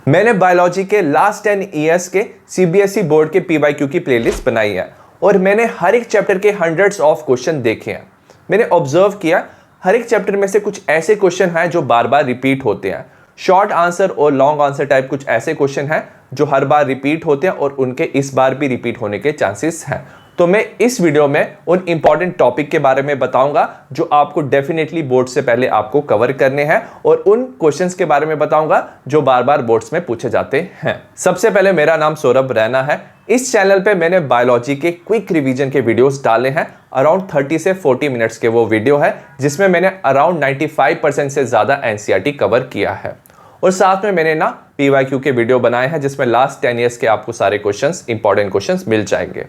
मैंने बायोलॉजी के last 10 years के सीबीएसई बोर्ड के पीवाईक्यू की प्लेलिस्ट बनाई है और मैंने हर एक चैप्टर के हंड्रेड्स ऑफ क्वेश्चन देखे हैं। मैंने ऑब्जर्व किया हर एक चैप्टर में से कुछ ऐसे क्वेश्चन हैं जो बार बार रिपीट होते हैं। शॉर्ट आंसर और लॉन्ग आंसर टाइप कुछ ऐसे क्वेश्चन हैं जो हर बार रिपीट होते हैं और उनके इस बार भी रिपीट होने के चांसेस हैं। तो मैं इस वीडियो में उन इंपॉर्टेंट टॉपिक के बारे में बताऊंगा जो आपको डेफिनेटली बोर्ड से पहले आपको कवर करने हैं और उन क्वेश्चंस के बारे में बताऊंगा जो बार बार बोर्ड्स में पूछे जाते हैं। सबसे पहले मेरा नाम सौरभ रैना है। इस चैनल पे मैंने बायोलॉजी के क्विक रिवीजन के वीडियोस डाले हैं। अराउंड 30 से 40 मिनट्स के वो वीडियो है जिसमें मैंने अराउंड 95% से ज्यादा एनसीईआरटी कवर किया है और साथ में मैंने ना पीवाईक्यू के वीडियो बनाए हैं जिसमें लास्ट 10 ईयर्स के आपको सारे क्वेश्चंस इंपॉर्टेंट क्वेश्चंस मिल जाएंगे।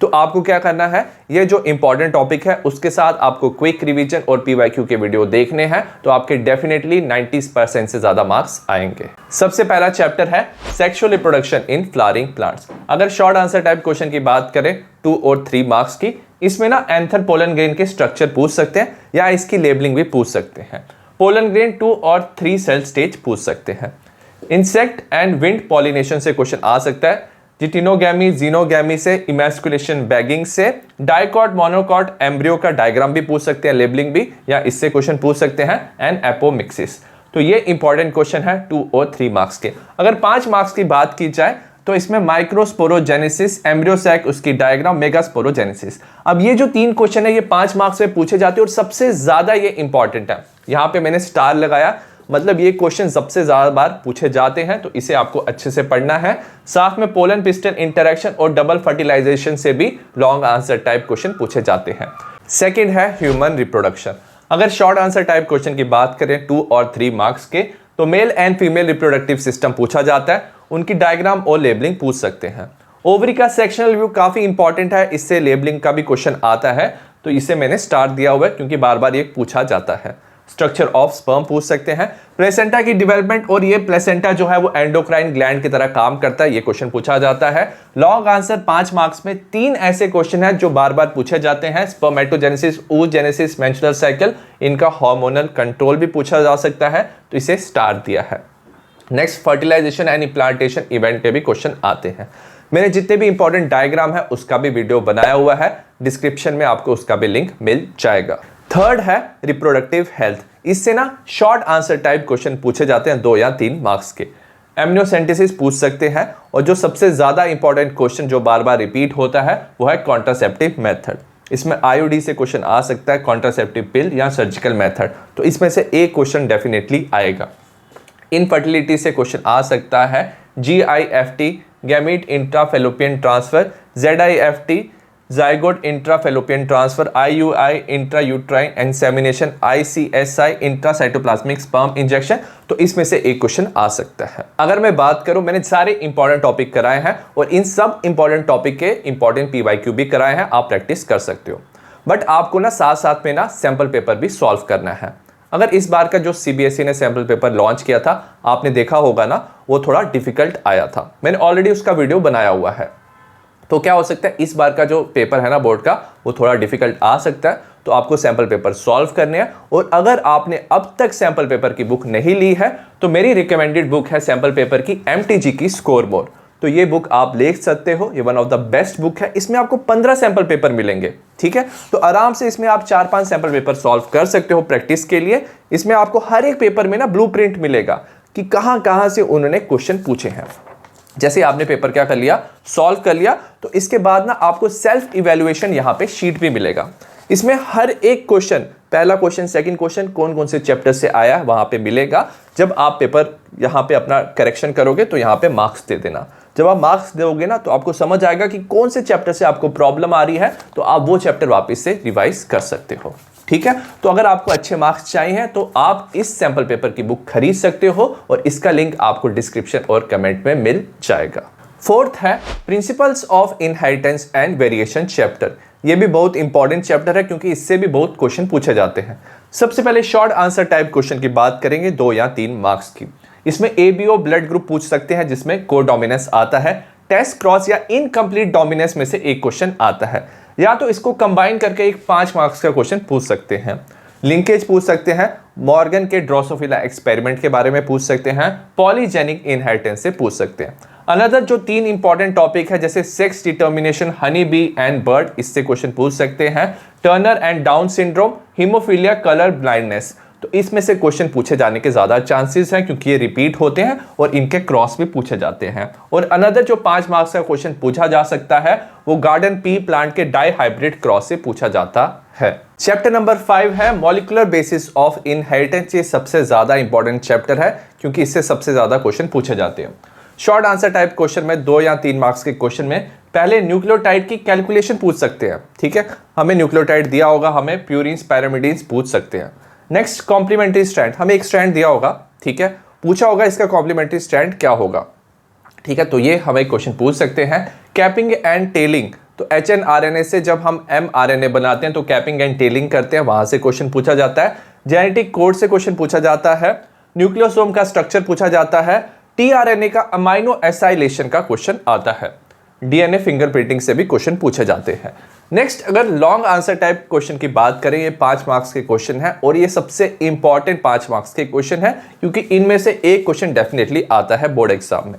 तो आपको क्या करना है, ये जो इंपॉर्टेंट टॉपिक है उसके साथ आपको क्विक रिवीजन और पीवाईक्यू के वीडियो देखने हैं तो आपके डेफिनेटली 90% से ज्यादा मार्क्स आएंगे। सबसे पहला चैप्टर है sexual reproduction in flowering plants. अगर शॉर्ट आंसर टाइप क्वेश्चन की बात करें 2 और 3 मार्क्स की, इसमें ना एंथर पोलन ग्रेन के स्ट्रक्चर पूछ सकते हैं या इसकी लेबलिंग भी पूछ सकते हैं। पोलन ग्रेन 2 और 3 सेल स्टेज पूछ सकते हैं। इंसेक्ट एंड विंड पॉलिनेशन से क्वेश्चन आ सकता है। जिटिनोगैमी जीनोगैमी से, इमैस्कुलेशन बैगिंग से, डाइकॉट मोनोकॉट एम्ब्रियो का डायग्राम भी पूछ सकते हैं, लेबलिंग भी, या इससे क्वेश्चन पूछ सकते हैं एंड एपोमिक्सिस। तो ये इंपॉर्टेंट क्वेश्चन है 2 और 3 मार्क्स के। अगर 5 मार्क्स की बात की जाए तो इसमें माइक्रोस्पोरोजेनेसिस, एम्ब्रियोसैक, उसकी डायग्राम, मेगास्पोरोजेनेसिस। अब ये जो 3 क्वेश्चन है ये 5 मार्क्स में पूछे जाते हैं और सबसे ज्यादा ये इंपॉर्टेंट है। यहाँ पे मैंने स्टार लगाया, मतलब ये क्वेश्चन सबसे ज्यादा बार पूछे जाते हैं तो इसे आपको अच्छे से पढ़ना है। साथ में पोलन पिस्टन इंटरेक्शन और डबल फर्टिलाइजेशन से भी लॉन्ग आंसर टाइप क्वेश्चन पूछे जाते हैं। सेकंड है ह्यूमन रिप्रोडक्शन। अगर शॉर्ट आंसर टाइप क्वेश्चन की बात करें 2 और 3 मार्क्स के तो male and female reproductive system पूछा जाता है, उनकी डायग्राम और लेबलिंग पूछ सकते हैं। ओवरी का सेक्शनल व्यू काफी इंपॉर्टेंट है, इससे लेबलिंग का भी क्वेश्चन आता है तो इसे मैंने स्टार दिया हुआ है क्योंकि बार बार ये पूछा जाता है। स्ट्रक्चर ऑफ स्पर्म पूछ सकते हैं। प्लेसेंटा की डेवलपमेंट और ये प्लेसेंटा जो है वो एंडोक्राइन ग्लैंड की तरह काम करता है, ये क्वेश्चन पूछा जाता है। लॉन्ग आंसर 5 मार्क्स में 3 ऐसे क्वेश्चन हैं जो बार बार पूछे जाते हैं। स्पर्मेटोजेनेसिस, oogenesis, मेंस्ट्रुअल साइकिल, इनका हार्मोनल कंट्रोल भी पूछा जा सकता है तो इसे स्टार दिया है। Next fertilisation and implantation event पे भी क्वेश्चन आते हैं। मैंने जितने भी इंपॉर्टेंट डायग्राम है उसका भी वीडियो बनाया हुआ है, डिस्क्रिप्शन में आपको उसका भी लिंक मिल जाएगा। थर्ड है रिप्रोडक्टिव हेल्थ। इससे ना शॉर्ट आंसर टाइप क्वेश्चन पूछे जाते हैं 2 या 3 मार्क्स के। एमनियोसेंटेसिस पूछ सकते हैं और जो सबसे ज्यादा इंपॉर्टेंट क्वेश्चन जो बार बार रिपीट होता है वो है कॉन्ट्रासेप्टिव मेथड। इसमें आईयूडी से क्वेश्चन आ सकता है, कॉन्ट्रासेप्टिव पिल या सर्जिकल मेथड, तो इसमें से एक क्वेश्चन डेफिनेटली आएगा। इनफर्टिलिटी से क्वेश्चन आ सकता है GIFT, gamete intrafallopian transfer, ZIFT, zygote intrafallopian transfer, IUI, intrauterine insemination, ICSI, intracytoplasmic sperm injection, तो इसमें से एक क्वेश्चन आ सकता है। अगर मैं बात करूं, मैंने सारे इंपॉर्टेंट टॉपिक कराए हैं और इन सब इंपॉर्टेंट टॉपिक के इंपॉर्टेंट पीवाईक्यू भी कराए हैं, आप प्रैक्टिस कर सकते हो। बट आपको ना साथ साथ में ना सैंपल पेपर भी सॉल्व करना है। अगर इस बार का जो सीबीएसई ने सैंपल पेपर लॉन्च किया था आपने देखा होगा ना, वो थोड़ा डिफिकल्ट आया था। मैंने ऑलरेडी उसका वीडियो बनाया हुआ है। तो क्या हो सकता है, इस बार का जो पेपर है ना बोर्ड का वो थोड़ा डिफिकल्ट आ सकता है, तो आपको सैंपल पेपर सॉल्व करने हैं। और अगर आपने अब तक सैंपल पेपर की बुक नहीं ली है तो मेरी रिकमेंडेड बुक है सैंपल पेपर की MTG की स्कोर बोर्ड। तो ये बुक आप ले सकते हो, ये one of the best book है। इसमें आपको 15 सैंपल पेपर मिलेंगे, ठीक है। तो आराम से इसमें आप 4-5 सैंपल पेपर सॉल्व कर सकते हो प्रैक्टिस के लिए। इसमें आपको हर एक पेपर में ना ब्लूप्रिंट मिलेगा कि कहां कहां से उन्होंने क्वेश्चन पूछे हैं। जैसे आपने पेपर क्या कर लिया, सॉल्व कर लिया, तो इसके बाद ना आपको सेल्फ इवैल्यूएशन यहाँ पे शीट भी मिलेगा। इसमें हर एक क्वेश्चन, पहला क्वेश्चन, सेकंड क्वेश्चन, कौन कौन से चैप्टर से आया है वहां पे मिलेगा। जब आप पेपर यहाँ पे अपना करेक्शन करोगे तो यहाँ पे मार्क्स दे देना। जब आप मार्क्स दोगे ना तो आपको समझ आएगा कि कौन से चैप्टर से आपको प्रॉब्लम आ रही है, तो आप वो चैप्टर वापस से रिवाइज कर सकते हो, ठीक है। तो अगर आपको अच्छे मार्क्स चाहिए तो आप इस सैंपल पेपर की बुक खरीद सकते हो और इसका लिंक आपको डिस्क्रिप्शन और कमेंट में मिल जाएगा। फोर्थ है principles of inheritance and variation chapter. ये भी बहुत इंपॉर्टेंट चैप्टर है क्योंकि इससे भी बहुत क्वेश्चन पूछे जाते हैं। सबसे पहले शॉर्ट आंसर टाइप क्वेश्चन की बात करेंगे 2 या 3 मार्क्स की। इसमें ABO ब्लड ग्रुप पूछ सकते हैं जिसमें कोडोमिनेंस आता है। टेस्ट क्रॉस या इनकम्प्लीट डोमिनेंस में से एक क्वेश्चन आता है, या तो इसको कंबाइन करके एक 5 मार्क्स का क्वेश्चन पूछ सकते हैं। लिंकेज पूछ सकते हैं, मॉर्गन के ड्रोसोफिला एक्सपेरिमेंट के बारे में पूछ सकते हैं, पॉलीजेनिक इनहेरिटेंस से पूछ सकते हैं। अनदर जो 3 इंपॉर्टेंट टॉपिक है जैसे sex determination, honey bee and bird, इससे क्वेश्चन पूछ सकते हैं। Turner and down syndrome, haemophilia, colour blindness, तो इसमें से क्वेश्चन पूछे जाने के ज्यादा चांसेस हैं क्योंकि ये रिपीट होते हैं और इनके क्रॉस भी पूछे जाते हैं। और अनदर जो 5 मार्क्स का क्वेश्चन पूछा जा सकता है वो गार्डन पी प्लांट के डाई हाइब्रिड क्रॉस से पूछा जाता है। चैप्टर नंबर 5 है मॉलिक्यूलर बेसिस ऑफ इनहेरिटेंस। ये सबसे ज्यादा इंपॉर्टेंट चैप्टर है क्योंकि इससे सबसे ज्यादा क्वेश्चन पूछे जाते हैं। शॉर्ट आंसर टाइप क्वेश्चन में 2 या 3 मार्क्स के क्वेश्चन में पहले न्यूक्लियोटाइड की कैलकुलेशन पूछ सकते हैं। ठीक है, हमें न्यूक्लियोटाइड दिया होगा, हमें प्यूरिन्स पैरामिडीन्स पूछ सकते हैं। नेक्स्ट कॉम्प्लीमेंट्री स्ट्रैंड, हमें एक स्ट्रैंड दिया होगा, ठीक है, पूछा होगा इसका कॉम्प्लीमेंट्री स्ट्रैंड क्या होगा। ठीक है, तो ये हमें क्वेश्चन पूछ सकते हैं। कैपिंग एंड टेलिंग, तो HNRNA से जब हम mRNA बनाते हैं तो कैपिंग एंड टेलिंग करते हैं, वहां से क्वेश्चन पूछा जाता है। जेनेटिक कोड से क्वेश्चन पूछा जाता है। न्यूक्लियोसोम का स्ट्रक्चर पूछा जाता है। tRNA का अमाइनो एसाइलेशन का क्वेश्चन आता है। DNA फिंगरप्रिंटिंग से भी क्वेश्चन पूछे जाते हैं। नेक्स्ट अगर लॉन्ग आंसर टाइप क्वेश्चन की बात करें, ये 5 मार्क्स के क्वेश्चन है और ये सबसे इंपॉर्टेंट 5 मार्क्स के क्वेश्चन है क्योंकि इनमें से एक क्वेश्चन डेफिनेटली आता है बोर्ड एग्जाम में।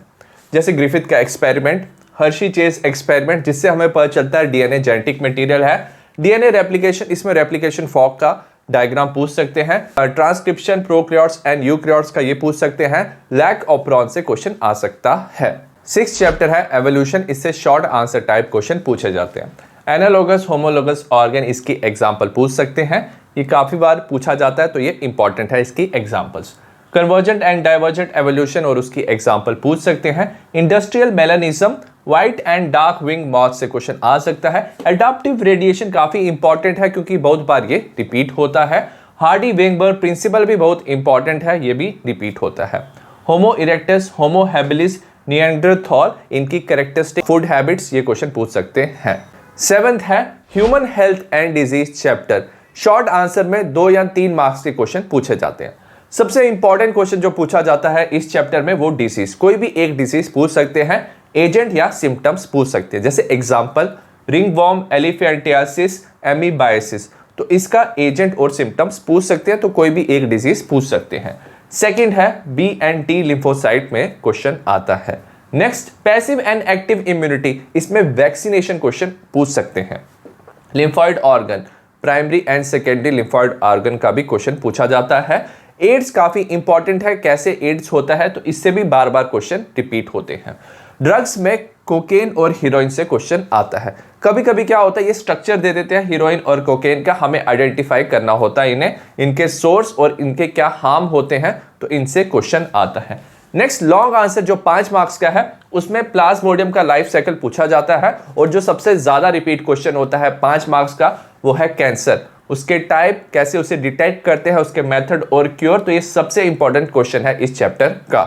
जैसे ग्रिफिथ का एक्सपेरिमेंट, हर्शी चेज एक्सपेरिमेंट, जिससे हमें पता चलता है डीएनए जेनेटिक मटेरियल है। डीएनए रेप्लिकेशन, इसमें रेप्लिकेशन फॉर्क का डायग्राम पूछ सकते हैं। ट्रांसक्रिप्शन, प्रोकैरियोट्स एंड यूकैरियोट्स का ये पूछ सकते हैं। लैक ऑपरॉन से क्वेश्चन आ सकता है। 6th चैप्टर है एवोल्यूशन, इससे शॉर्ट आंसर टाइप क्वेश्चन पूछे जाते हैं। एनालोगस, होमोलोगस ऑर्गन, इसकी एग्जाम्पल पूछ सकते हैं, ये काफी बार पूछा जाता है तो ये इंपॉर्टेंट है इसकी examples. Convergent and divergent evolution और उसकी एग्जाम्पल पूछ सकते हैं। Industrial melanism, white and dark wing moth से क्वेश्चन आ सकता है। एडाप्टिव रेडिएशन काफी इंपॉर्टेंट है क्योंकि बहुत बार ये रिपीट होता है। हार्डी वेंगबर्ग प्रिंसिपल भी बहुत इंपॉर्टेंट है, ये भी रिपीट होता है। होमो इरेक्टस, होमो हैबिलिस, निएंडरथॉल, इनकी कैरेक्टरिस्टिक, फूड हैबिट्स, ये क्वेश्चन पूछ सकते हैं। 7th है human health and disease chapter. Short answer में 2 या 3 मार्क्स के क्वेश्चन पूछे जाते हैं। सबसे इंपॉर्टेंट क्वेश्चन जो पूछा जाता है इस चैप्टर में वो डिसीज, कोई भी एक डिसीज पूछ सकते हैं। एजेंट या सिम्टम्स पूछ सकते हैं, जैसे एग्जांपल रिंगवॉर्म, एलिफेंटियासिस, एमीबाइसिस, तो इसका एजेंट और सिम्टम्स पूछ सकते हैं, तो कोई भी एक डिजीज पूछ सकते हैं। सेकंड है बी एंड टी लिम्फोसाइट में क्वेश्चन आता है। Next passive and active immunity, इसमें वैक्सीनेशन क्वेश्चन पूछ सकते हैं। Lymphoid organ, primary and secondary lymphoid organ का भी क्वेश्चन पूछा जाता है। एड्स काफी इंपॉर्टेंट है, कैसे एड्स होता है, तो इससे भी बार बार क्वेश्चन रिपीट होते हैं। ड्रग्स में कोकेन और हीरोइन से क्वेश्चन आता है। कभी कभी क्या होता है, ये स्ट्रक्चर दे देते हैं हीरोइन और कोकेन का, हमें आइडेंटिफाई करना होता है इन्हें, इनके सोर्स और इनके क्या हार्म होते हैं, तो इनसे क्वेश्चन आता है। नेक्स्ट लॉन्ग आंसर जो 5 मार्क्स का है उसमें प्लाज्मोडियम का लाइफ साइकिल पूछा जाता है और जो सबसे ज्यादा रिपीट क्वेश्चन होता है 5 मार्क्स का वो है कैंसर, उसके टाइप, कैसे उसे डिटेक्ट करते हैं, उसके मेथड और क्योर, तो ये सबसे इंपॉर्टेंट क्वेश्चन है इस चैप्टर का।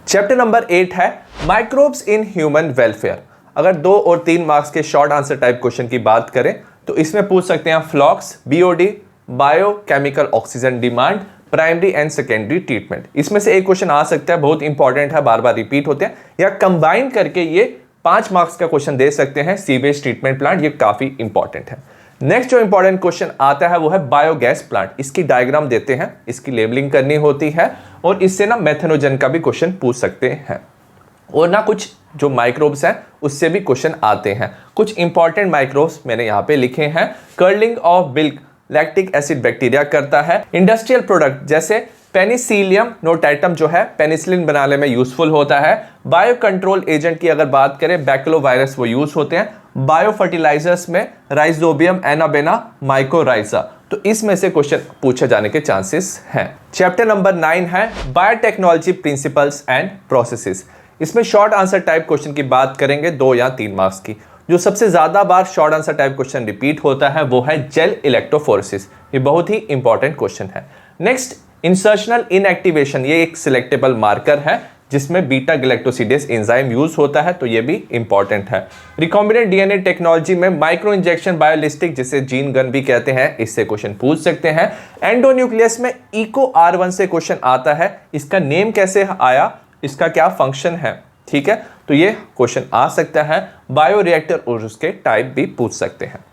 चैप्टर नंबर 8 है माइक्रोब्स इन ह्यूमन वेलफेयर। अगर 2 और 3 मार्क्स के शॉर्ट आंसर टाइप क्वेश्चन की बात करें तो इसमें पूछ सकते हैं flocks, BOD, biochemical oxygen demand, primary and secondary treatment, इसमें से एक क्वेश्चन आ सकता है, बहुत इंपॉर्टेंट है, बार बार रिपीट होते हैं, या कंबाइन करके ये 5 मार्क्स का क्वेश्चन दे सकते हैं। सीवेज ट्रीटमेंट प्लांट, ये काफी इंपॉर्टेंट है। नेक्स्ट जो इंपॉर्टेंट क्वेश्चन आता है वो है बायोगैस प्लांट, इसकी डायग्राम देते हैं, इसकी लेबलिंग करनी होती है और इससे ना मेथनोजन का भी क्वेश्चन पूछ सकते हैं और ना कुछ जो माइक्रोब्स हैं उससे भी क्वेश्चन आते हैं। कुछ इंपॉर्टेंट माइक्रोब्स मैंने यहाँ पे लिखे हैं। Curling of milk, lactic acid bacteria करता है। इंडस्ट्रियल प्रोडक्ट जैसे पेनिसिलियम नोटाइटम जो है पेनिसिलिन बनाने में यूजफुल होता है। बायो कंट्रोल एजेंट की अगर बात करें, बैक्लोवायरस वो यूज होते हैं। बायो फर्टिलाइजर्स में राइजोबियम, एनाबेना, माइकोराइजा, तो इसमें से क्वेश्चन पूछे जाने के चांसेस हैं। चैप्टर नंबर 9 है बायोटेक्नोलॉजी प्रिंसिपल्स एंड प्रोसेसेस। इसमें शॉर्ट आंसर टाइप क्वेश्चन की बात करेंगे 2 या 3 मार्क्स की। जो सबसे ज्यादा बार short answer type question repeat होता है वो है जेल इलेक्ट्रोफोरेसिस, ये बहुत ही इंपॉर्टेंट क्वेश्चन है। नेक्स्ट इंसर्शनल इनएक्टिवेशन, ये एक सिलेक्टेबल मार्कर है जिसमें बीटा गैलेक्टोसिडेज एंजाइम यूज होता है, तो ये भी इंपॉर्टेंट है। रिकॉम्बिनेंट डीएनए टेक्नोलॉजी में माइक्रो इंजेक्शन बायोलिस्टिक, जिसे जीन गन भी कहते हैं, इससे क्वेश्चन पूछ सकते हैं। एंडोन्यूक्लियस में इको R1 से क्वेश्चन आता है, इसका नेम कैसे आया, इसका क्या फंक्शन है, ठीक है, तो ये क्वेश्चन आ सकता है। बायोरिएक्टर और उसके टाइप भी पूछ सकते हैं।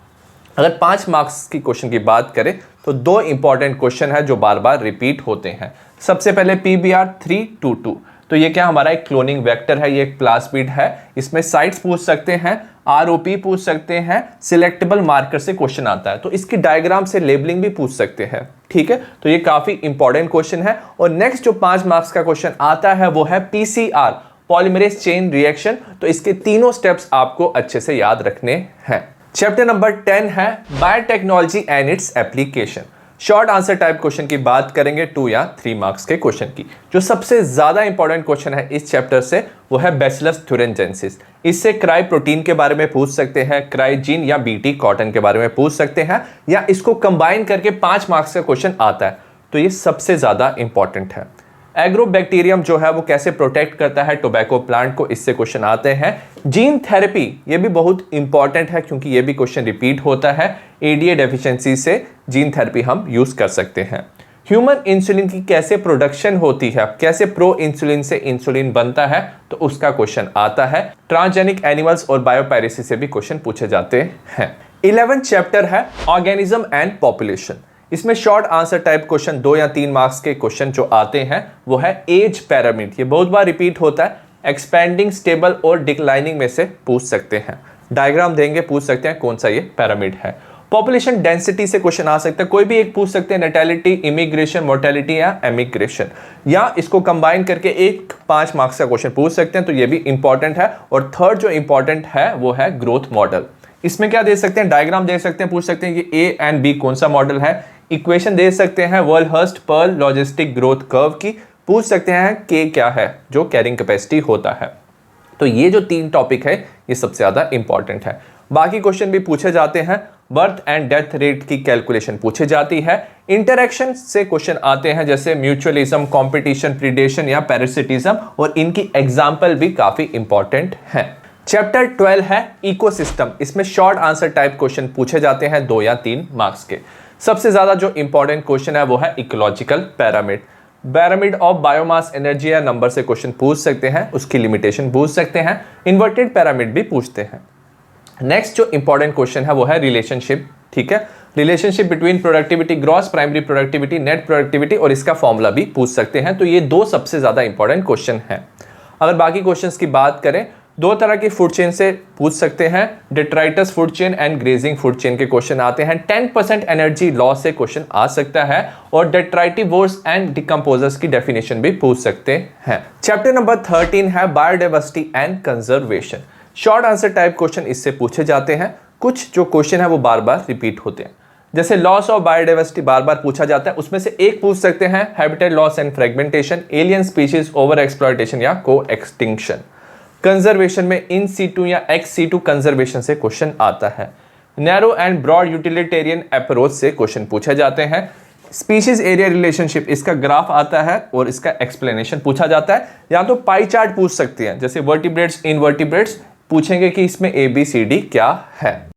अगर 5 मार्क्स की क्वेश्चन की बात करें तो 2 इंपॉर्टेंट क्वेश्चन है जो बार बार रिपीट होते हैं। सबसे पहले PBR322, तो ये क्या हमारा एक क्लोनिंग वेक्टर है, ये एक प्लास्मिड है। इसमें साइट्स पूछ सकते हैं, ROP पूछ सकते हैं, सिलेक्टेबल मार्कर से क्वेश्चन आता है, तो इसकी डायग्राम से लेबलिंग भी पूछ सकते हैं। ठीक है, तो ये काफी इंपॉर्टेंट क्वेश्चन है। और नेक्स्ट जो 5 मार्क्स का क्वेश्चन आता है वो है PCR, पॉलीमरेज चेन रिएक्शन। तो इसके तीनों स्टेप्स आपको अच्छे से याद रखने हैं। चैप्टर नंबर 10 है biotechnology and its application. Short answer type question की बात करेंगे 2 या 3 मार्क्स के क्वेश्चन की। जो सबसे ज्यादा इंपॉर्टेंट क्वेश्चन है इस चैप्टर से वो है बैसिलस थुरिनजेंसिस। इससे क्राई प्रोटीन के बारे में पूछ सकते हैं, क्राइजीन या BT कॉटन के बारे में पूछ सकते हैं, या इसको कंबाइन करके 5 मार्क्स का क्वेश्चन आता है, तो ये सबसे ज्यादा इंपॉर्टेंट है। एग्रोबैक्टीरियम जो है वो कैसे प्रोटेक्ट करता है टोबैको प्लांट को, इससे क्वेश्चन आते हैं। जीन थेरेपी ये भी बहुत इंपॉर्टेंट है क्योंकि ये भी क्वेश्चन रिपीट होता है। ADA डेफिशिएंसी से जीन थेरेपी हम यूज कर सकते हैं। ह्यूमन इंसुलिन की कैसे प्रोडक्शन होती है, कैसे प्रो इंसुलिन से इंसुलिन बनता है, तो उसका क्वेश्चन आता है। ट्रांसजेनिक एनिमल्स और बायोपायरेसी से भी क्वेश्चन पूछे जाते हैं। 11th चैप्टर है ऑर्गेनिज्म एंड पॉपुलेशन। इसमें शॉर्ट आंसर टाइप क्वेश्चन 2 या 3 मार्क्स के क्वेश्चन जो आते हैं वो है एज पैरामिड। ये बहुत बार रिपीट होता है। एक्सपेंडिंग, स्टेबल और डिक्लाइनिंग में से पूछ सकते हैं। डायग्राम देंगे, पूछ सकते हैं कौन सा ये पैरामिड है। पॉपुलेशन डेंसिटी से क्वेश्चन आ सकता है, कोई भी एक पूछ सकते हैं, नेटैलिटी, इमिग्रेशन, मोर्टेलिटी या एमिग्रेशन, या इसको कंबाइन करके एक 5 मार्क्स का क्वेश्चन पूछ सकते हैं, तो ये भी इंपॉर्टेंट है। और थर्ड जो इंपॉर्टेंट है वो है ग्रोथ मॉडल। इसमें क्या दे सकते हैं, डायग्राम दे सकते हैं, पूछ सकते हैं कि A एंड B कौन सा मॉडल है। इक्वेशन दे सकते हैं world Pearl logistic growth curve की, पूछ सकते हैं K क्या है जो कैरिंग कैपेसिटी होता है। तो ये जो 3 टॉपिक है ये सबसे ज्यादा इंपॉर्टेंट है। बाकी क्वेश्चन भी पूछे जाते हैं। बर्थ एंड डेथ रेट की कैलकुलेशन पूछी जाती है। इंटरेक्शन से क्वेश्चन आते हैं जैसे म्यूचुअलिज्म, कंपटीशन, प्रीडेशन या पैरासिटिज्म, और इनकी एग्जाम्पल भी काफी इंपॉर्टेंट है। चैप्टर 12 है इकोसिस्टम। इसमें शॉर्ट आंसर टाइप क्वेश्चन पूछे जाते हैं 2 या 3 मार्क्स के। सबसे ज्यादा जो इंपॉर्टेंट क्वेश्चन है वो है ecological pyramid. Pyramid of biomass, energy या नंबर से क्वेश्चन पूछ सकते हैं, उसकी लिमिटेशन पूछ सकते हैं। इन्वर्टेड पैरामिड भी पूछते हैं। नेक्स्ट जो इंपॉर्टेंट क्वेश्चन है वो है रिलेशनशिप। ठीक है, relationship between productivity, gross primary productivity, net productivity, और इसका फॉर्मूला भी पूछ सकते हैं। तो ये 2 सबसे ज्यादा इंपॉर्टेंट क्वेश्चन है। अगर बाकी क्वेश्चंस की बात करें, 2 तरह की फूड चेन से पूछ सकते हैं। Detritus food chain and grazing food chain के क्वेश्चन आते हैं। 10% एनर्जी लॉस से क्वेश्चन आ सकता है, और डेट्राइटिवोर्स एंड डिकम्पोजर्स की डेफिनेशन भी पूछ सकते हैं। चैप्टर नंबर 13 है biodiversity and conservation. Short answer type question इससे पूछे जाते हैं। कुछ जो क्वेश्चन है वो बार बार रिपीट होते हैं, जैसे लॉस ऑफ बायोडाइवर्सिटी बार बार पूछा जाता है, उसमें से एक पूछ सकते हैं habitat loss and fragmentation, alien species over exploitation या को एक्सटिंक्शन। कंजर्वेशन में इन सीटू या एक्स सीटू कंजर्वेशन से क्वेश्चन आता है। Narrow and broad utilitarian approach से क्वेश्चन पूछे जाते हैं। स्पीशीज एरिया रिलेशनशिप, इसका ग्राफ आता है और इसका एक्सप्लेनेशन पूछा जाता है। या तो पाई चार्ट पूछ सकते हैं, जैसे वर्टिब्रेट्स, इनवर्टिब्रेट्स पूछेंगे कि इसमें ABCD क्या है।